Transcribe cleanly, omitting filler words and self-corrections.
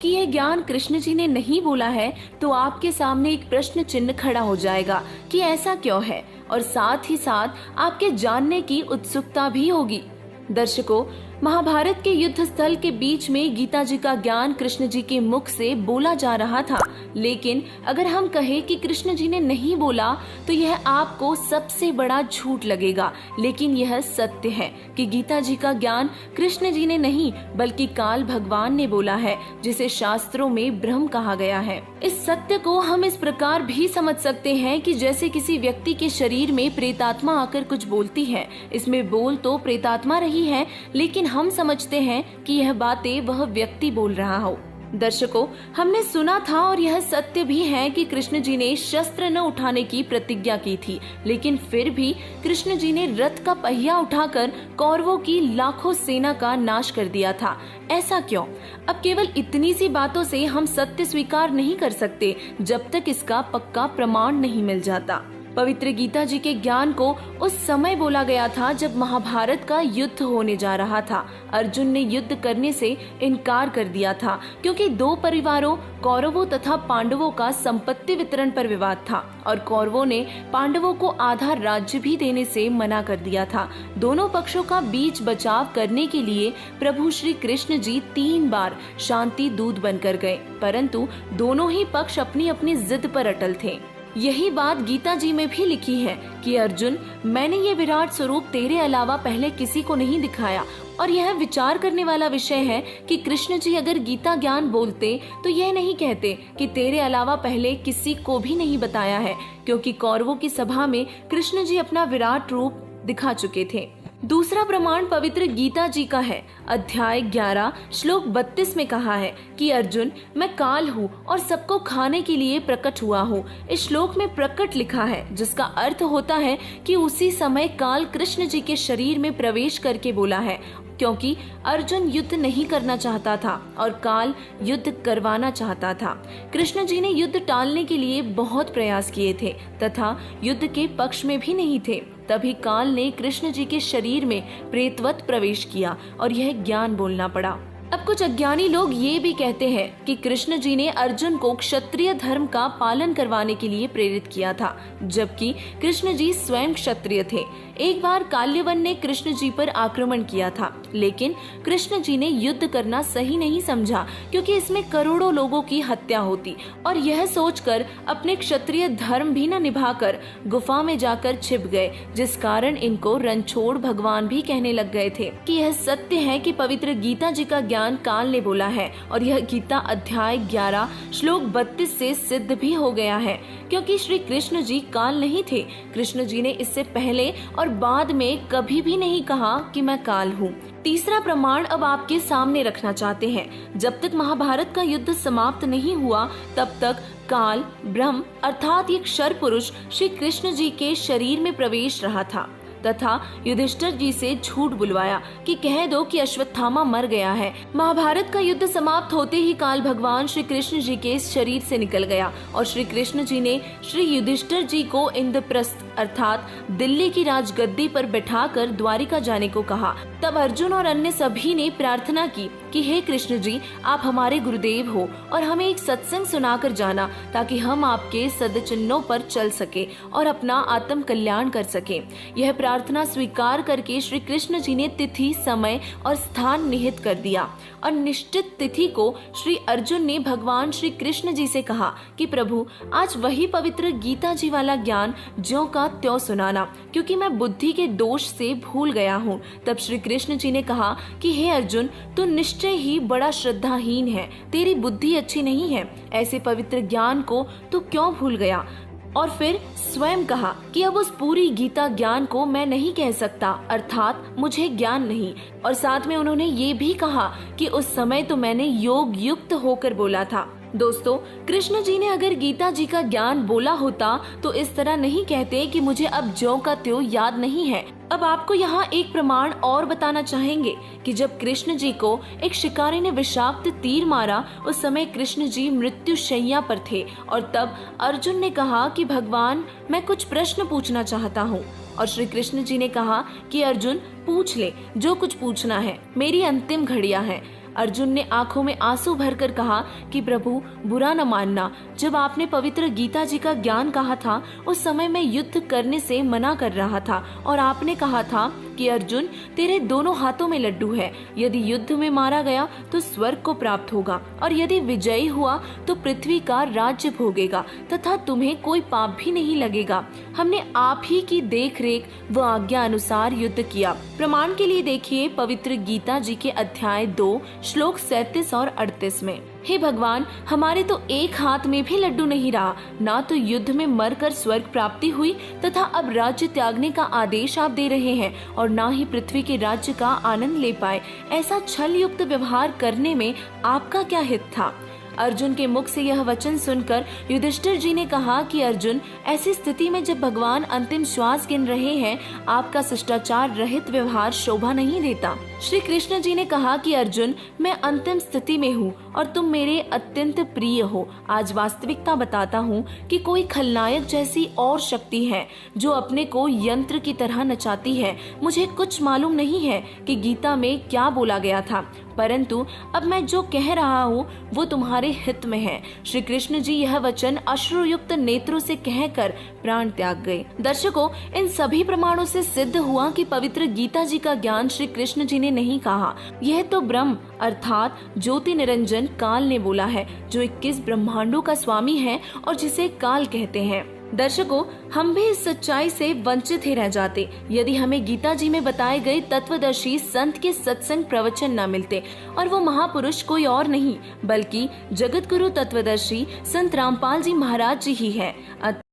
कि यह ज्ञान कृष्ण जी ने नहीं बोला है, तो आपके सामने एक प्रश्न चिन्ह खड़ा हो जाएगा कि ऐसा क्यों है, और साथ ही साथ आपके जानने की उत्सुकता भी होगी। दर्शकों, महाभारत के युद्ध स्थल के बीच में गीता जी का ज्ञान कृष्ण जी के मुख से बोला जा रहा था, लेकिन अगर हम कहें कि कृष्ण जी ने नहीं बोला तो यह आपको सबसे बड़ा झूठ लगेगा। लेकिन यह सत्य है कि गीता जी का ज्ञान कृष्ण जी ने नहीं बल्कि काल भगवान ने बोला है, जिसे शास्त्रों में ब्रह्म कहा गया है। इस सत्य को हम इस प्रकार भी समझ सकते हैं कि जैसे किसी व्यक्ति के शरीर में प्रेतात्मा आकर कुछ बोलती है। इसमें बोल तो प्रेतात्मा रही है, लेकिन हम समझते हैं कि यह बातें वह व्यक्ति बोल रहा हो। दर्शकों, हमने सुना था और यह सत्य भी है कि कृष्ण जी ने शस्त्र न उठाने की प्रतिज्ञा की थी, लेकिन फिर भी कृष्ण जी ने रथ का पहिया उठाकर कौरवों की लाखों सेना का नाश कर दिया था। ऐसा क्यों? अब केवल इतनी सी बातों से हम सत्य स्वीकार नहीं कर सकते जब तक इसका पक्का प्रमाण नहीं मिल जाता। पवित्र गीता जी के ज्ञान को उस समय बोला गया था जब महाभारत का युद्ध होने जा रहा था। अर्जुन ने युद्ध करने से इनकार कर दिया था क्योंकि दो परिवारों कौरवों तथा पांडवों का संपत्ति वितरण पर विवाद था और कौरवों ने पांडवों को आधा राज्य भी देने से मना कर दिया था। दोनों पक्षों का बीच बचाव करने के लिए प्रभु श्री कृष्ण जी 3 बार शांति दूत बनकर गए, परंतु दोनों ही पक्ष अपनी अपनी जिद पर अटल थे। यही बात गीता जी में भी लिखी है कि अर्जुन, मैंने ये विराट स्वरूप तेरे अलावा पहले किसी को नहीं दिखाया। और यह विचार करने वाला विषय है कि कृष्ण जी अगर गीता ज्ञान बोलते तो यह नहीं कहते कि तेरे अलावा पहले किसी को भी नहीं बताया है, क्योंकि कौरवों की सभा में कृष्ण जी अपना विराट रूप दिखा चुके थे। दूसरा प्रमाण पवित्र गीता जी का है। अध्याय 11 श्लोक 32 में कहा है कि अर्जुन, मैं काल हूँ और सबको खाने के लिए प्रकट हुआ हूँ। इस श्लोक में प्रकट लिखा है, जिसका अर्थ होता है कि उसी समय काल कृष्ण जी के शरीर में प्रवेश करके बोला है, क्योंकि अर्जुन युद्ध नहीं करना चाहता था और काल युद्ध करवाना चाहता था। कृष्ण जी ने युद्ध टालने के लिए बहुत प्रयास किए थे तथा युद्ध के पक्ष में भी नहीं थे। तभी काल ने कृष्ण जी के शरीर में प्रेतवत प्रवेश किया और यह ज्ञान बोलना पड़ा। अब कुछ अज्ञानी लोग ये भी कहते हैं कि कृष्ण जी ने अर्जुन को क्षत्रिय धर्म का पालन करवाने के लिए प्रेरित किया था, जबकि कृष्ण जी स्वयं क्षत्रिय थे। एक बार काल्यवन ने कृष्ण जी पर आक्रमण किया था, लेकिन कृष्ण जी ने युद्ध करना सही नहीं समझा, क्योंकि इसमें करोड़ों लोगों की हत्या होती, और यह सोचकर अपने क्षत्रिय धर्म भी न निभाकर गुफा में जाकर छिप गए, जिस कारण इनको रणछोड़ भगवान भी कहने लग गए थे। कि यह सत्य है कि पवित्र गीता जी का ज्ञान काल ने बोला है, और यह गीता अध्याय 11 श्लोक 32 से सिद्ध भी हो गया है, क्योंकि श्री कृष्ण जी काल नहीं थे। कृष्ण जी ने इससे पहले और बाद में कभी भी नहीं कहा कि मैं काल हूँ। तीसरा प्रमाण अब आपके सामने रखना चाहते हैं। जब तक महाभारत का युद्ध समाप्त नहीं हुआ, तब तक काल ब्रह्म अर्थात एक क्षर पुरुष श्री कृष्ण जी के शरीर में प्रवेश रहा था तथा युधिष्ठिर जी से झूठ बुलवाया कि कह दो कि अश्वत्थामा मर गया है। महाभारत का युद्ध समाप्त होते ही काल भगवान श्री कृष्ण जी के शरीर से निकल गया और श्री कृष्ण जी ने श्री युधिष्ठिर जी को इंद्रप्रस्थ अर्थात दिल्ली की राजगद्दी पर बैठाकर द्वारिका जाने को कहा। तब अर्जुन और अन्य सभी ने प्रार्थना की कि हे कृष्ण जी, आप हमारे गुरुदेव हो और हमें एक सत्संग सुनाकर जाना, ताकि हम आपके सदचिन्हों पर चल सके और अपना आत्म कल्याण कर सके। यह प्रार्थना स्वीकार करके श्री कृष्ण जी ने तिथि, समय और स्थान निहित कर दिया और निश्चित तिथि को श्री अर्जुन ने भगवान श्री कृष्ण जी से कहा कि प्रभु, आज वही पवित्र गीता जी वाला ज्ञान ज्यों का त्यों सुनाना, क्योंकि मैं बुद्धि के दोष से भूल गया हूँ। तब श्री कृष्ण जी ने कहा कि हे अर्जुन, तू निश्चय ही बड़ा श्रद्धाहीन है, तेरी बुद्धि अच्छी नहीं है, ऐसे पवित्र ज्ञान को तू क्यों भूल गया? और फिर स्वयं कहा कि अब उस पूरी गीता ज्ञान को मैं नहीं कह सकता, अर्थात मुझे ज्ञान नहीं। और साथ में उन्होंने ये भी कहा कि उस समय तो मैंने योग युक्त होकर बोला था। दोस्तों, कृष्ण जी ने अगर गीता जी का ज्ञान बोला होता तो इस तरह नहीं कहते कि मुझे अब ज्यों का त्यों याद नहीं है। अब आपको यहाँ एक प्रमाण और बताना चाहेंगे कि जब कृष्ण जी को एक शिकारी ने विषाक्त तीर मारा, उस समय कृष्ण जी मृत्युशैया पर थे और तब अर्जुन ने कहा कि भगवान, मैं कुछ प्रश्न पूछना चाहता हूँ। और श्री कृष्ण जी ने कहा कि अर्जुन, पूछ ले, जो कुछ पूछना है, मेरी अंतिम घड़ियां हैं। अर्जुन ने आंखों में आंसू भरकर कहा कि प्रभु बुरा न मानना, जब आपने पवित्र गीता जी का ज्ञान कहा था उस समय मैं युद्ध करने से मना कर रहा था और आपने कहा था कि अर्जुन तेरे दोनों हाथों में लड्डू है, यदि युद्ध में मारा गया तो स्वर्ग को प्राप्त होगा और यदि विजयी हुआ तो पृथ्वी का राज्य भोगेगा तथा तुम्हें कोई पाप भी नहीं लगेगा। हमने आप ही की देख रेख व आज्ञा अनुसार युद्ध किया। प्रमाण के लिए देखिए पवित्र गीता जी के अध्याय 2 श्लोक 37 और 38 में। हे भगवान, हमारे तो एक हाथ में भी लड्डू नहीं रहा, ना तो युद्ध में मरकर स्वर्ग प्राप्ति हुई तथा अब राज्य त्यागने का आदेश आप दे रहे हैं और ना ही पृथ्वी के राज्य का आनंद ले पाए। ऐसा छल युक्त व्यवहार करने में आपका क्या हित था? अर्जुन के मुख से यह वचन सुनकर युधिष्ठिर जी ने कहा कि अर्जुन, ऐसी स्थिति में जब भगवान अंतिम श्वास गिन रहे हैं, आपका शिष्टाचार रहित व्यवहार शोभा नहीं देता। श्री कृष्ण जी ने कहा कि अर्जुन, मैं अंतिम स्थिति में हूँ और तुम मेरे अत्यंत प्रिय हो। आज वास्तविकता बताता हूँ कि कोई खलनायक जैसी और शक्ति है जो अपने को यंत्र की तरह नचाती है। मुझे कुछ मालूम नहीं है कि गीता में क्या बोला गया था, परंतु अब मैं जो कह रहा हूँ वो तुम्हारे हित में है। श्री कृष्ण जी यह वचन अश्रुयुक्त नेत्रों से कहकर प्राण त्याग गए। दर्शकों, इन सभी प्रमाणों से सिद्ध हुआ कि पवित्र गीता जी का ज्ञान श्री कृष्ण जी ने नहीं कहा, यह तो ब्रह्म अर्थात ज्योति निरंजन काल ने बोला है, जो 21 ब्रह्मांडों का स्वामी है और जिसे काल कहते हैं। दर्शकों, हम भी इस सच्चाई से वंचित ही रह जाते यदि हमें गीता जी में बताए गए तत्वदर्शी संत के सत्संग प्रवचन न मिलते, और वो महापुरुष कोई और नहीं बल्कि जगत गुरु तत्वदर्शी संत रामपाल जी महाराज जी ही है।